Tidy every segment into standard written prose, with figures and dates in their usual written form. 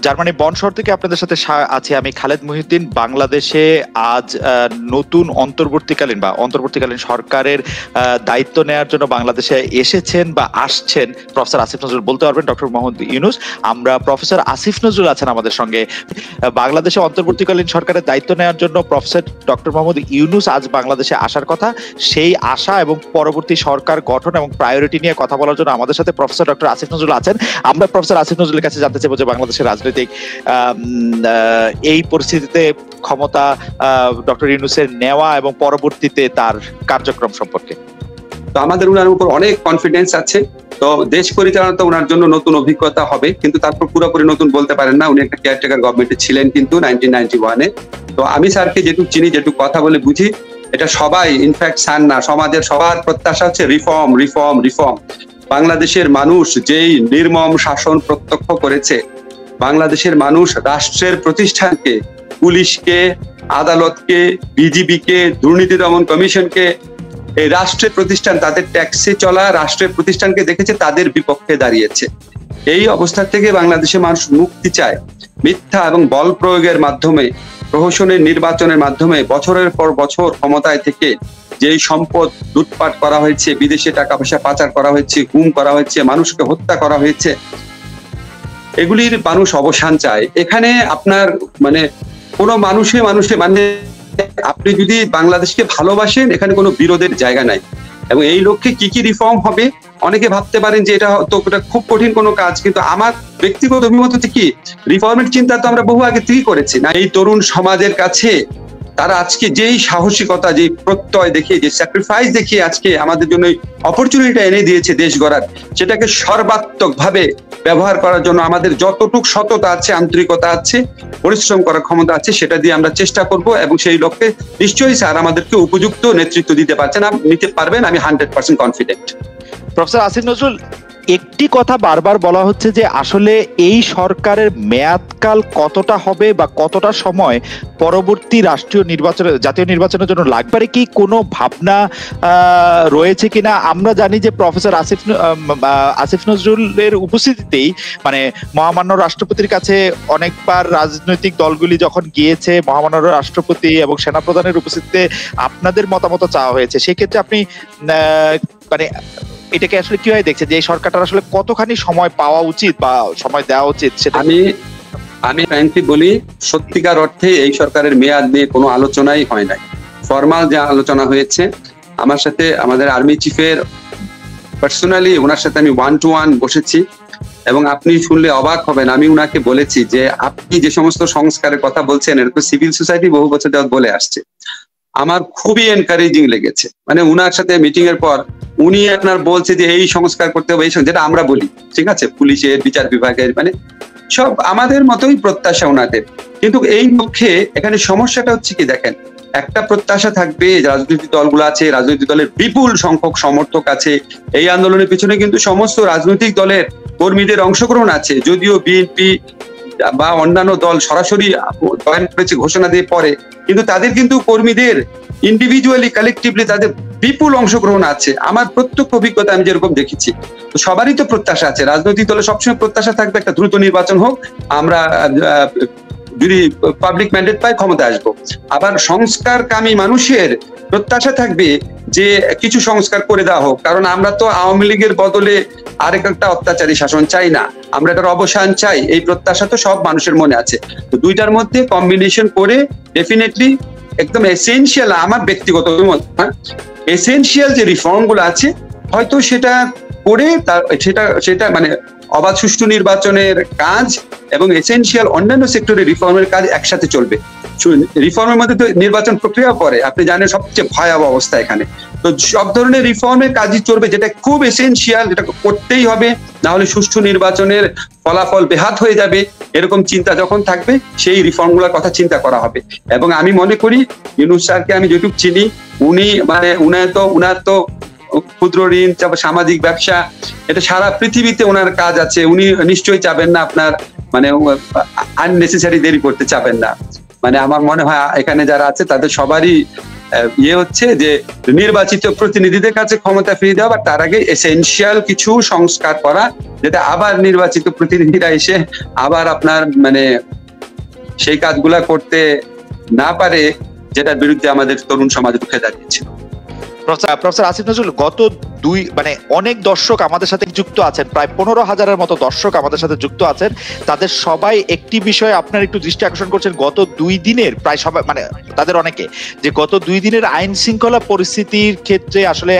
Germany বন শহর থেকে আপনাদের সাথে আছি আমি খালেদ মহিউদ্দিন। বাংলাদেশে আজ নতুন অন্তর্বর্তীকালীন সরকারের দায়িত্ব নেওয়ার জন্য বাংলাদেশে এসেছেন বা আসছেন প্রফেসর আসিফ নজরুল। বলতে পারবেন ডক্টর মোহাম্মদ ইউনূস। আমরা প্রফেসর আসিফ নজরুল আছেন আমাদের সঙ্গে। বাংলাদেশে অন্তর্বর্তীকালীন সরকারের দায়িত্ব নেওয়ার জন্য প্রফেসর ডক্টর মোহাম্মদ ইউনূস আজ বাংলাদেশে আসার কথা। সেই আশা এবং পরবর্তী সরকার গঠন এবং প্রায়োরিটি নিয়ে কথা বলার জন্য আমাদের সাথে প্রফেসর ডক্টর আসিফ নজরুল আছেন। আমরা প্রফেসর আসিফ নজরুলের কাছে জানতে চাইবো যে বাংলাদেশের রাজনৈতিক এই পরিস্থিতিতে ক্ষমতা ডক্টর ইউনূসের নেওয়া এবং পরবর্তীতে তার কার্যক্রম সম্পর্কে। তো আমাদের উনার উপর অনেক কনফিডেন্স আছে। তো দেশ পরিচালনা তো ওনার জন্য নতুন অভিজ্ঞতা হবে, কিন্তু তারপর পুরোপুরি নতুন বলতে পারেন না। উনি একটা কেয়ারটেকার গভর্নমেন্টে ছিলেন কিন্তু 1991-এ। তো আমি স্যারকে যেটুকু চিনি, যেটুকু কথা বলে বুঝি, এটা সবাই ইনফ্যাক্ট স্যার না, সমাজের সবার প্রত্যাশা হচ্ছে রিফর্ম রিফর্ম রিফর্ম। বাংলাদেশের মানুষ যেই নির্মম শাসন প্রত্যক্ষ করেছে, বাংলাদেশের মানুষ রাষ্ট্রের প্রতিষ্ঠানকে, পুলিশকে, আদালতকে, বিজিবিকে, দুর্নীতি দমন কমিশনকে, এই রাষ্ট্রের প্রতিষ্ঠান, তাদের ট্যাক্সে চলা রাষ্ট্রের প্রতিষ্ঠানকে দেখেছে, তাদের বিপক্ষে দাঁড়িয়েছে। এই অবস্থা থেকে বাংলাদেশের মানুষ মুক্তি চায়। মিথ্যা এবং বল প্রয়োগের মাধ্যমে, প্রহসনের নির্বাচনের মাধ্যমে বছরের পর বছর ক্ষমতায় থেকে যেই সম্পদ লুটপাট করা হয়েছে, বিদেশে টাকা পয়সা পাচার করা হয়েছে, গুম করা হয়েছে, মানুষকে হত্যা করা হয়েছে, এগুলির মানুষ অবসান চায়। এখানে আপনার কোনো মানুষে আপনি যদি বাংলাদেশকে ভালোবাসেন, এখানে কোনো বিরোধের জায়গা নাই। এবং এই লক্ষ্যে কি কি রিফর্ম হবে, অনেকে ভাবতে পারেন যে এটা খুব কঠিন কোনো কাজ, কিন্তু আমার ব্যক্তিগত অভিমত হচ্ছে কি, রিফর্মের চিন্তা তো আমরা বহু আগে থেকেই করেছি না। এই তরুণ সমাজের কাছে তারা আজকে যেই সাহসিকতা, যে প্রত্যয় দেখিয়ে, যে স্যাক্রিফাইস দেখিয়ে আজকে আমাদের জন্য অপরচুনিটিটা এনে দিয়েছে দেশ গড়ার, সেটাকে সর্বাত্মক ভাবে ব্যবহার করার জন্য আমাদের যতটুকু সততা আছে, আন্তরিকতা আছে, পরিশ্রম করার ক্ষমতা আছে, সেটা দিয়ে আমরা চেষ্টা করব। এবং সেই লক্ষ্যে নিশ্চয়ই স্যার আমাদেরকে উপযুক্ত নেতৃত্ব নিতে পারবেন, আমি 100% কনফিডেন্ট। প্রফেসর আসিফ নজরুল, একটি কথা বারবার বলা হচ্ছে যে আসলে এই সরকারের মেয়াদকাল কতটা হবে বা কতটা সময় পরবর্তী জাতীয় নির্বাচনের জন্য লাগবে, কি কোনো ভাবনা রয়েছে কিনা? আমরা জানি যে প্রফেসর আসিফ নজরুলের উপস্থিতিতেই মহামান্য রাষ্ট্রপতির কাছে অনেকবার রাজনৈতিক দলগুলি যখন গিয়েছে, মহামান্য রাষ্ট্রপতি এবং সেনাপ্রধানের উপস্থিতিতে আপনাদের মতামত চাওয়া হয়েছে। সেক্ষেত্রে আপনি এটাকে আসলে কিভাবে দেখছেন যে এই সরকারটার আসলে কতখানি সময় পাওয়া উচিত বা সময় দেওয়া উচিত? সেটা আমি ফ্র্যাঙ্কলি বলি, সত্যিকার অর্থে এই সরকারের মেয়াদ নিয়ে কোনো আলোচনাই হয় নাই। ফরমাল যে আলোচনা হয়েছে, আমার সাথে আমাদের আর্মি চিফের পার্সোনালি ওনার সাথে আমি 1-to-1 বসেছি, এবং আপনি শুনলে অবাক হবেন, আমি উনাকে বলেছি যে আপনি যে সমস্ত সংস্কারের কথা বলছেন, এটা তো সিভিল সোসাইটি বহু বছর যাবত বলে আসছে। আমার খুবই এনকারেজিং লেগেছে, উনার সাথে মিটিং এর পর উনি আপনার বলছে যে এই সংস্কার করতে হবে, যেটা আমরা বলি, ঠিক আছে, পুলিশের, বিচার বিভাগের, সব আমাদের মতোই প্রত্যাশা ওনাদের। কিন্তু এই লক্ষ্যে এখানে সমস্যাটা হচ্ছে কি, দেখেন, একটা প্রত্যাশা থাকবে, রাজনৈতিক দলগুলো আছে, রাজনৈতিক দলের বিপুল সংখ্যক সমর্থক আছে, এই আন্দোলনের পিছনে কিন্তু সমস্ত রাজনৈতিক দলের কর্মীদের অংশগ্রহণ আছে। যদিও বিএনপি বা অন্যান্য দল সরাসরি জয়েন করেছে ঘোষণা দিয়ে পরে, কিন্তু তাদের কিন্তু কর্মীদের ইন্ডিভিজুয়ালি, কালেকটিভলি তাদের বিপুল অংশগ্রহণ আছে। আমার প্রত্যক্ষ অভিজ্ঞতা আমি যেরকম দেখেছি, তো সবারই তো প্রত্যাশা আছে। রাজনৈতিক দলের সবসময় প্রত্যাশা থাকবে একটা দ্রুত নির্বাচন হোক, আমরা যদি পাবলিক ম্যান্ডেট পাই ক্ষমতা আসবো। আবার সংস্কারকামী মানুষের প্রত্যাশা থাকবে যে কিছু সংস্কার করে দেওয়া হোক, কারণ আমরা তো আওয়ামী লীগের বদলে আরেক একটা অত্যাচারী শাসন চাই না, আমরা এটার অবসান চাই। এই প্রত্যাশা তো সব মানুষের মনে আছে। তো দুইটার মধ্যে কম্বিনেশন করে ডেফিনেটলি একদম এসেনশিয়াল, আমার ব্যক্তিগত অভিমত, এসেনশিয়াল যে রিফর্ম গুলো আছে, হয়তো সেটা করে সেটা অবাধ সুষ্ঠু নির্বাচনের কাজ এবং এসেনশিয়াল অন্যান্য সেক্টরের রিফর্মের কাজ একসাথে চলবে। রিফর্মের মধ্যে তো নির্বাচন প্রক্রিয়া পরে, আপনি জানেন সবচেয়ে ভয়াবহ অবস্থা এখানে। তো সব ধরনের রিফর্মের কাজই চলবে, যেটা খুব এসেনশিয়াল, যেটা করতেই হবে, না হলে সুষ্ঠু নির্বাচনের ফলাফল বেহাত হয়ে যাবে। এরকম চিন্তা যখন থাকবে, সেই রিফর্মগুলোর কথা চিন্তা করা হবে। এবং আমি মনে করি ইউনূস স্যারকে আমি যেটুকু চিনি, উনি উনার তো ক্ষুদ্র ঋণ, সামাজিক ব্যবসা, এটা সারা পৃথিবীতে ওনার কাজ আছে। উনি নিশ্চয়ই চাবেন না আপনার আননেসেসারি দেরি করতে চাবেন না। আমার মনে হয় এখানে যারা আছে তাদের সবারই ইয়ে হচ্ছে যে নির্বাচিত প্রতিনিধিদের কাছে ক্ষমতা ফিরিয়ে দেওয়া, বা তার আগে এসেনশিয়াল কিছু সংস্কার করা, যাতে আবার নির্বাচিত প্রতিনিধিরা এসে আবার আপনার মানে সেই কাজগুলা করতে না পারে, যেটার বিরুদ্ধে আমাদের তরুণ সমাজ রুখে দাঁড়িয়েছিল। প্রফেসর আসিফ নজরুল, গত অনেক দর্শক আমাদের সাথে যুক্ত আছেন, প্রায় 15,000-এর মতো দর্শক আমাদের সাথে যুক্ত আছেন। তাদের সবাই একটি বিষয়ে আপনার একটু দৃষ্টি আকর্ষণ করছেন, গত 2 দিনের প্রায় সবাই তাদের অনেকে, যে গত 2 দিনের আইন শৃঙ্খলা পরিস্থিতির ক্ষেত্রে আসলে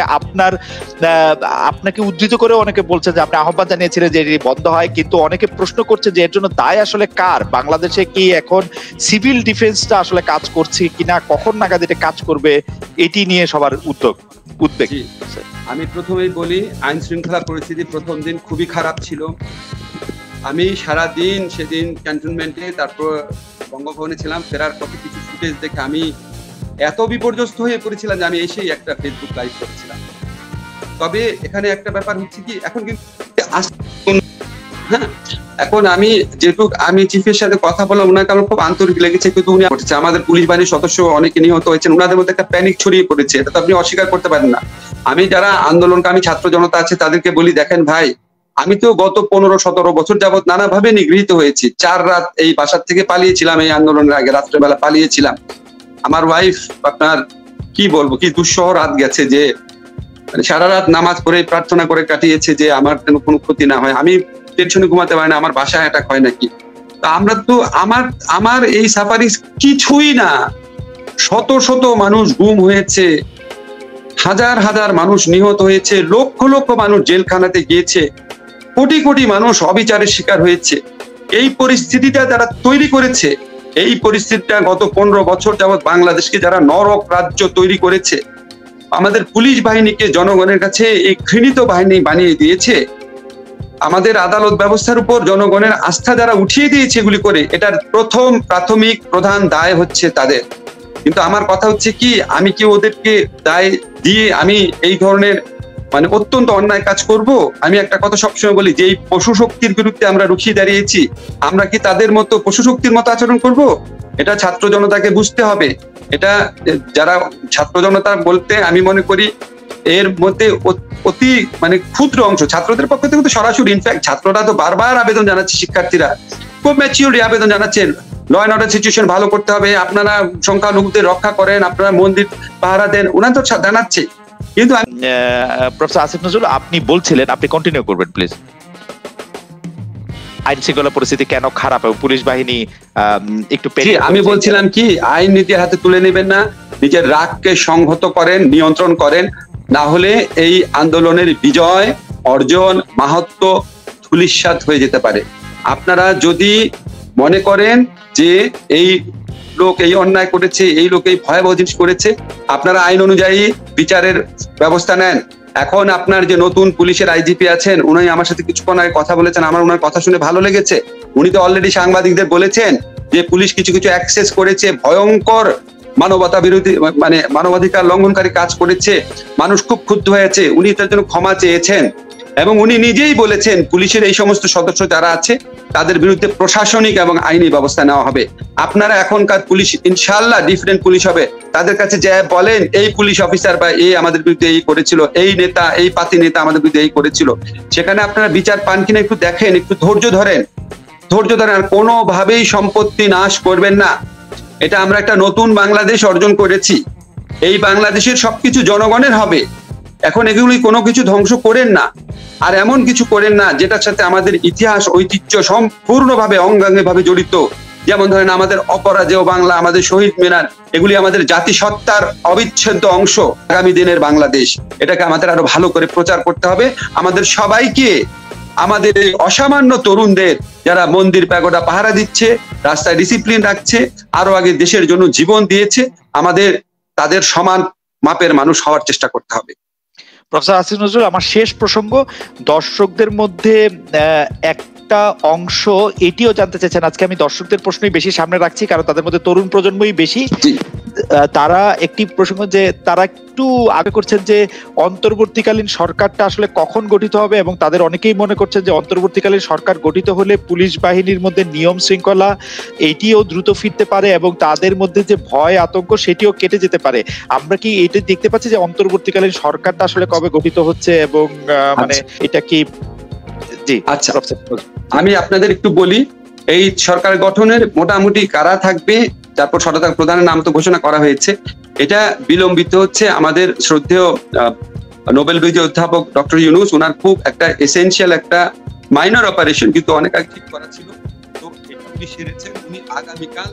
আপনাকে উদ্ধৃত করে অনেকে বলছেন যে আপনি আহ্বান জানিয়েছিলেন যে এটি বন্ধ হয়, কিন্তু অনেকে প্রশ্ন করছে যে এর জন্য দায় আসলে কার? বাংলাদেশে কি এখন সিভিল ডিফেন্সটা আসলে কাজ করছে কিনা, কখন নাগাদ এটা কাজ করবে, এটি নিয়ে সবার উদ্বেগ। আমি প্রথমেই বলি, আইন শৃঙ্খলা পরিস্থিতি প্রথম দিন খুবই খারাপ ছিল। আমি সারা দিন সেদিন ক্যান্টনমেন্টে, তারপর বঙ্গভবনে ছিলাম, ফেরার পথে কিছু ফুটেজ দেখে আমি এত বিপর্যস্ত হয়ে পড়েছিলাম যে আমি এসেই একটা ফেসবুক লাইভ করেছিলাম। তবে এখানে একটা ব্যাপার হচ্ছে কি, এখন কিন্তু এখন আমি যেহেতু আমি চিফের সাথে কথা বললাম, ওনাকে আমার খুব আন্তরিক লেগেছে, কিন্তু উনি করছে আমাদের পুলিশ বাহিনীর সদস্য অনেকে নিহত হয়েছেন, ওনাদের মধ্যে একটা প্যানিক ছড়িয়ে পড়েছে, এটা তো আপনি অস্বীকার করতে পারেন না। আমি যারা আন্দোলনকামী ছাত্র জনতা আছে তাদেরকে বলি, দেখেন ভাই, আমি তো গত 15-17 বছর যাবৎ নানাভাবে নিগৃহীত হয়েছি। 4 রাত এই বাসার থেকে পালিয়েছিলাম, এই আন্দোলনের আগে রাত্রেবেলা পালিয়েছিলাম। আমার ওয়াইফ আপনার কি বলবো, কি দুঃসহ রাত গেছে, যে সারা রাত নামাজ পড়ে প্রার্থনা করে কাটিয়েছে যে আমার যেন কোনো ক্ষতি না হয়। আমি টেনশনে ঘুমাতে পারি না, আমার বাসায় অ্যাটাক হয় নাকি। তা আমরা তো আমার এই সাফারি কিছুই না। শত শত মানুষ গুম হয়েছে, হাজার হাজার মানুষ নিহত হয়েছে, লক্ষ লক্ষ মানুষ জেলখানাতে গিয়েছে, কোটি কোটি মানুষ অবিচারের শিকার হয়েছে। এই পরিস্থিতিটা যারা তৈরি করেছে, এই পরিস্থিতিটা গত 15 বছর যাবৎ বাংলাদেশকে যারা নরক রাজ্য তৈরি করেছে, আমাদের পুলিশ বাহিনীকে জনগণের কাছে এই ঘৃণিত বাহিনী বানিয়ে দিয়েছে, আমাদের আদালত ব্যবস্থার উপর জনগণের আস্থা যারা উঠিয়ে দিয়েছে এগুলি করে, এটার প্রাথমিক প্রধান দায় হচ্ছে তাদের। কিন্তু আমার কথা হচ্ছে কি, আমি কি ওদেরকে দায় দিয়ে আমি এই ধরনের অত্যন্ত অন্যায় কাজ করব? আমি একটা কথা সবসময় বলি, যে এই পশু শক্তির বিরুদ্ধে আমরা রুখিয়ে দাঁড়িয়েছি, আমরা কি তাদের মতো পশু শক্তির মতো আচরণ করব? এটা ছাত্র জনতাকে বুঝতে হবে। এটা যারা ছাত্র জনতা বলতে আমি মনে করি এর মধ্যে অতি ক্ষুদ্র অংশ ছাত্রদের পক্ষ থেকে তো সরাসরি, ইনফ্যাক্ট ছাত্ররা তো বারবার আবেদন জানাচ্ছে, শিক্ষার্থীরা খুব ম্যাচিউরলি আবেদন জানাচ্ছেন, ল অ্যান্ড অর্ডার সিচুয়েশন ভালো করতে হবে, আপনারা সংখ্যালঘুদের রক্ষা করেন, আপনারা মন্দির পাহারা দেন, ওনারা তো জানাচ্ছে। কিন্তু প্রফেসর আসিফ নজরুল, আপনি বলছিলেন, আপনি কন্টিনিউ করবেন প্লিজ। আইন শৃঙ্খলা পরিস্থিতি কেন খারাপ এবং পুলিশ বাহিনী একটু আমি বলছিলাম কি, আইন নিজের হাতে তুলে নেবেন না, নিজের রাগকে সংহত করেন, নিয়ন্ত্রণ করেন, না হলে এই আন্দোলনের বিজয় অর্জন মাহাত্ম ধূলিসাৎ হয়ে যেতে পারে। আপনারা যদি মনে করেন যে এই লোক এই অন্যায় করেছে, এই লোক এই ভয়াবহ জিনিস করেছে, আপনারা আইন অনুযায়ী বিচারের ব্যবস্থা নেন। এখন আপনার যে নতুন পুলিশের আইজিপি আছেন, উনি আমার সাথে কিছুক্ষণ আগে কথা বলেছেন, আমার ওনার কথা শুনে ভালো লেগেছে। উনি তো অলরেডি সাংবাদিকদের বলেছেন যে পুলিশ কিছু কিছু অ্যাক্সেস করেছে, ভয়ঙ্কর মানবতা বিরোধী মানবাধিকার লঙ্ঘনকারী কাজ করেছে, মানুষ খুব ক্ষুব্ধ হয়েছে, উনি তার জন্য ক্ষমা চেয়েছেন। এবং উনি নিজেই বলেছেন পুলিশের এই সমস্ত সদস্য যারা আছে তাদের বিরুদ্ধে প্রশাসনিক এবং আইনি ব্যবস্থা নেওয়া হবে। আপনারা এখনকার পুলিশ ইনশাআল্লাহ ডিফারেন্ট পুলিশ হবে, তাদের কাছে যে বলেন এই পুলিশ অফিসার বা এই আমাদের বিরুদ্ধে এই করেছিল, এই নেতা এই পাতি নেতা আমাদের বিরুদ্ধে এই করেছিল, সেখানে আপনারা বিচার পান কিনা একটু দেখেন, একটু ধৈর্য ধরেন, আর কোনোভাবেই সম্পত্তি নাশ করবেন না। এটা আমরা একটা নতুন বাংলাদেশ অর্জন করেছি, এই বাংলাদেশের সবকিছু জনগণের হবে। এখন এগুলি কোনো কিছু ধ্বংস করেন না, আর এমন কিছু করেন না যেটার সাথে আমাদের ইতিহাস ঐতিহ্য সম্পূর্ণভাবে অঙ্গাঙ্গি ভাবে জড়িত। যেমন ধরেন আমাদের অপরাজেয় বাংলা, আমাদের শহীদ মিনার, এগুলি আমাদের জাতিসত্তার অবিচ্ছেদ্য অংশ। আগামী দিনের বাংলাদেশ, এটাকে আমাদের আরো ভালো করে প্রচার করতে হবে। আমাদের সবাইকে, আমাদের এই অসামান্য তরুণদের যারা মন্দির প্যাগোডা পাহারা দিচ্ছে, রাস্তায় ডিসিপ্লিন রাখছে, আরো আগে দেশের জন্য জীবন দিয়েছে, আমাদের তাদের সমান মাপের মানুষ হওয়ার চেষ্টা করতে হবে। প্রফেসর আসিফ নজরুল, আমার শেষ প্রসঙ্গ, দর্শকদের মধ্যে একটা অংশ এটিও জানতে চাইছেন, আজকে আমি দর্শকদের প্রশ্নই বেশি সামনে রাখছি কারণ তাদের মধ্যে তরুণ প্রজন্মই বেশি। তারা একটি প্রসঙ্গ যে তারা একটু আগে করছেন যে অন্তর্বর্তীকালীন সরকারটা আসলে কখন গঠিত হবে, এবং তাদের অনেকেই মনে করছেন যে অন্তর্বর্তীকালীন সরকার গঠিত হলে পুলিশ বাহিনীর মধ্যে নিয়ম শৃঙ্খলা এইটিও দ্রুত ফিরতে পারে এবং তাদের মধ্যে যে ভয় আতঙ্ক সেটিও কেটে যেতে পারে। আমরা কি এটা দেখতে পাচ্ছি যে অন্তর্বর্তীকালীন সরকারটা আসলে কবে গঠিত হচ্ছে, এবং মানে এটা কি? জি আচ্ছা, আমি আপনাদের একটু বলি, এই সরকার গঠনের মোটামুটি কারা থাকবে, তারপর সরকার প্রধানের নাম তো ঘোষণা করা হয়েছে। এটা বিলম্বিত হচ্ছে আমাদের শ্রদ্ধেয় নোবেল বিজয়ী অধ্যাপক ডক্টর ইউনূস, ওনার খুব একটা এসেনশিয়াল একটা মাইনর অপারেশন কিন্তু অনেক আগে ঠিক করা ছিল, তো উনি সেরেছেন। উনি আগামীকাল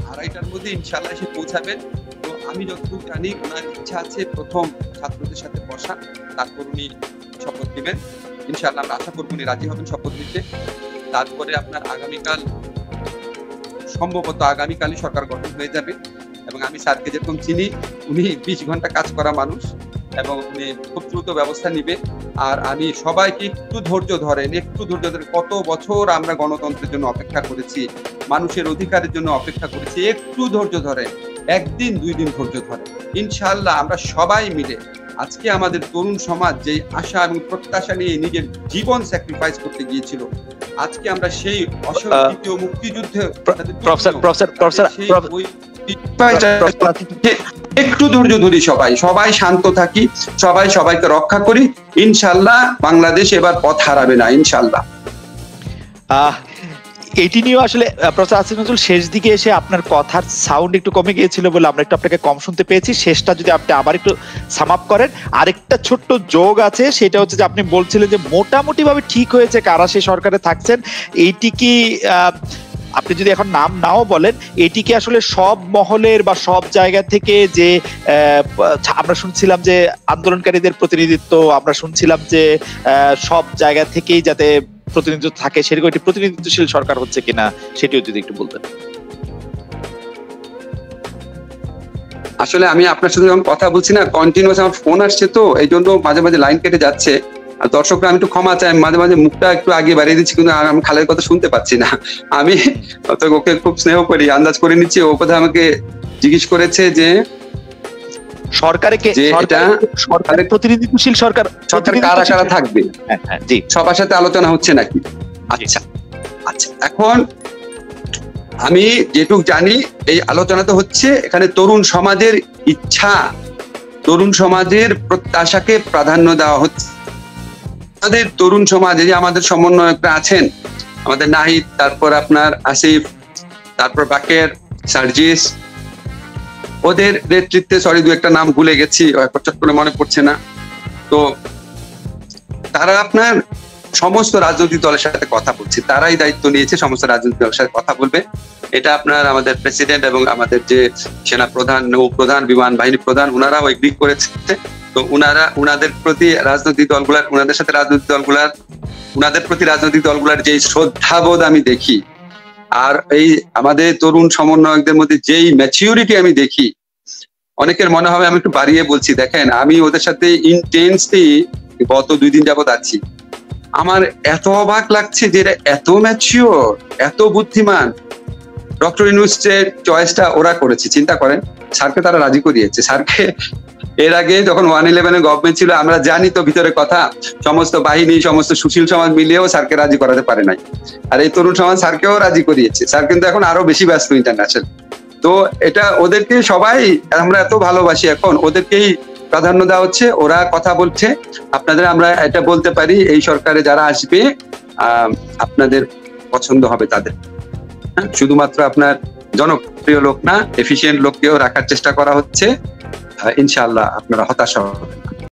2:30টার মধ্যে ইনশাআল্লাহ এসে পৌঁছাবেন। তো আমি যতটুকু জানি ওনার ইচ্ছা আছে প্রথম ছাত্রদের সাথে বসা, তারপর উনি শপথ দিবেন। ইনশাআল্লাহ আমরা আশা করবো উনি রাজি হবেন শপথ নিতে। তারপরে আপনার আগামীকাল সম্ভবত আগামীকালই সরকার গঠন হয়ে যাবে। এবং আমি স্যারকে যেরকম চিনি, উনি 20 ঘন্টা কাজ করা মানুষ এবং উনি খুব দ্রুত ব্যবস্থা নিবে। আর আমি সবাইকে একটু ধৈর্য ধরেন, একটু ধৈর্য ধরেন। কত বছর আমরা গণতন্ত্রের জন্য অপেক্ষা করেছি, মানুষের অধিকারের জন্য অপেক্ষা করেছি, একটু ধৈর্য ধরেন, 1 দিন 2 দিন ধৈর্য ধরেন। ইনশাআল্লাহ আমরা সবাই মিলে আজকে আমাদের তরুণ সমাজ যে আশা এবং প্রত্যাশা নিয়ে নিজের জীবন স্যাক্রিফাইস করতে গিয়েছিল, আজকে আমরা সেই অসহযোগী মুক্তিযুদ্ধে একটু ধৈর্য ধরি, সবাই শান্ত থাকি, সবাইকে রক্ষা করি। ইনশাআল্লাহ বাংলাদেশ এবার পথ হারাবে না, ইনশাআল্লাহ। এটি নিয়ে আসলে প্রফেসর আসিফ নজরুল শেষ দিকে এসে আপনার কথার সাউন্ড একটু কমে গিয়েছিল বলে আমরা একটু আপনাকে কম শুনতে পেয়েছি। শেষটা যদি আপনি আবার একটু সাম আপ করেন। আরেকটা ছোট্ট যোগ আছে, সেটা হচ্ছে যে আপনি বলছিলেন যে মোটামুটি ভাবে ঠিক হয়েছে কারা সেই সরকারে থাকছেন। এইটি কি আপনি যদি এখন নাম নাও বলেন, এটি কি আসলে সব মহলের বা সব জায়গা থেকে যে আমরা শুনছিলাম যে আন্দোলনকারীদের প্রতিনিধিত্ব, আমরা শুনছিলাম যে সব জায়গা থেকেই যাতে প্রতিনিধিত্ব থাকে, সেরকম একটি প্রতিনিধিত্বশীল সরকার হচ্ছে কিনা সেটিও যদি একটু বলতেন। আসলে আমি আপনার সাথে যখন কথা বলছি না, কন্টিনিউয়াস আমার ফোন আসছে, তো এই জন্য মাঝে মাঝে লাইন কেটে যাচ্ছে। আর দর্শকরা আমি একটু ক্ষমা চাই, মাঝে মাঝে মুখটা একটু আগে বাড়িয়ে দিচ্ছি, কিন্তু আমি খালের কথা শুনতে পাচ্ছি না। আমি ওকে খুব স্নেহ করি, আন্দাজ করে নিচ্ছি। ও কথা আমাকে জিজ্ঞেস করেছে যে সরকারের প্রতিনিধিত্বশীল সরকার কারা কারা থাকবে, সবার সাথে আলোচনা হচ্ছে নাকি? আচ্ছা, এখন আমি যেটুকু জানি এই আলোচনা তো হচ্ছে, এখানে তরুণ সমাজের ইচ্ছা, তরুণ সমাজের প্রত্যাশাকে প্রাধান্য দেওয়া হচ্ছে। আমাদের তরুণ সমাজে যে আমাদের সমন্বয়করা আছেন, আমাদের নাহিদ, তারপর আপনার আসিফ, তারপর বাকের, সার্জিস, ওদের নেতৃত্বে, সরি 2-1টা নাম ভুলে গেছি, চট করে মনে পড়ছে না, তো তারা আপনার সমস্ত রাজনৈতিক দলের সাথে কথা বলছে, তারাই দায়িত্ব নিয়েছে সমস্ত রাজনৈতিক দলের সাথে কথা বলবে। এটা আপনার আমাদের প্রেসিডেন্ট এবং আমাদের যে সেনা প্রধান, নৌ প্রধান, বিমান বাহিনী প্রধান, ওনারাও এগ্রি করেছে। তো উনাদের প্রতি রাজনৈতিক দলগুলার, উনাদের প্রতি রাজনৈতিক দলগুলার যে শ্রদ্ধাবোধ আমি দেখি, আর এই আমাদের তরুণ সমন্বয়কদের মধ্যে যেই ম্যাচিউরিটি আমি দেখি, অনেকের মনে হবে আমি একটু বাড়িয়ে বলছি। দেখেন, আমি ওদের সাথে ইন্টেন্সলি গত 2 দিন যাবত আছি, আমার এত অবাক লাগছে যে এরা এত ম্যাচিওর, এত বুদ্ধিমান। ডক্টর ইউনূসের চয়েসটা ওরা করেছে, চিন্তা করেন। স্যারকে তারা রাজি করিয়েছে। স্যারকে এর আগে যখন 111 গভর্নমেন্ট ছিল, আমরা জানি তো ভিতরে কথা, সমস্ত বাহিনী, সমস্ত সুশীল সমাজ মিলিয়েও স্যারকে রাজি করাতে পারে নাই। আর এই তরুণ সমাজ স্যারকেও রাজি করিয়েছে। স্যার কিন্তু এখন আরো বেশি ব্যস্ত ইন্টারন্যাশনাল। তো এটা ওদেরকে সবাই আমরা এত ভালোবাসি, এখন ওদেরকেই প্রাধান্য দেওয়া হচ্ছে, ওরা কথা বলছে। আপনাদের আমরা এটা বলতে পারি, এই সরকারে যারা আসবে আপনাদের পছন্দ হবে তাদের। শুধুমাত্র আপনার জনপ্রিয় লোক না, এফিশিয়েন্ট লোককেও রাখার চেষ্টা করা হচ্ছে। ইনশাআল্লাহ আপনারা হতাশা হবেন না।